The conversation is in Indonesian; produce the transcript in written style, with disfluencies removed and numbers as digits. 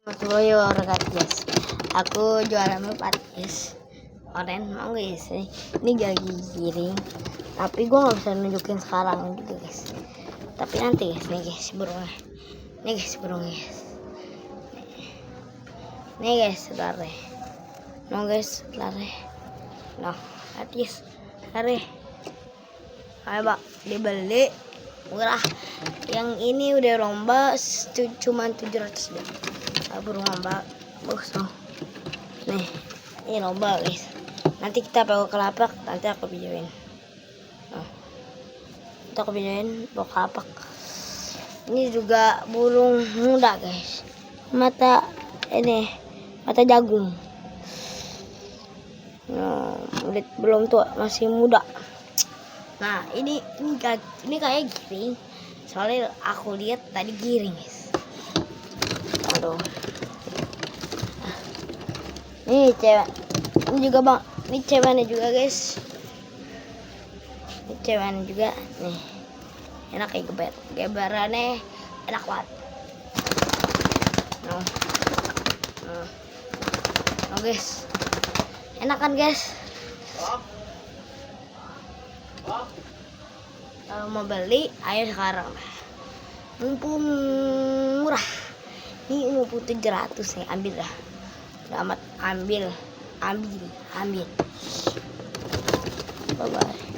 Boyo guys, aku jualan 4 guys. Oren mau guys, ini lagi giring, tapi gue nggak bisa nunjukin sekarang gitu guys. Tapi nanti guys, nih guys burungnya, nih guys burungnya guys, nih guys lare, no guys lare, no atis lare, ayo bak dibeli murah. Yang ini udah lomba cuma 700 deh. Burung lomba bagus loh. Nih, ini lomba guys. Nanti kita bawa ke lapak, nanti aku videoin. Nanti aku videoin bawa ke lapak. Ini juga burung muda guys. Mata jagung. Nah, belum tua, masih muda. Nah, ini kayak giring. Soalnya aku lihat tadi giring guys. Aduh. Ini cewek, ini juga bang, ini ceweknya juga guys, ini ceweknya juga nih, enak kayak geberannya enak banget. No guys, enak kan guys. Kalau mau beli ayo sekarang, mumpung murah. Ini 700 nih, ambil dah. Amat ambil. Bye bye.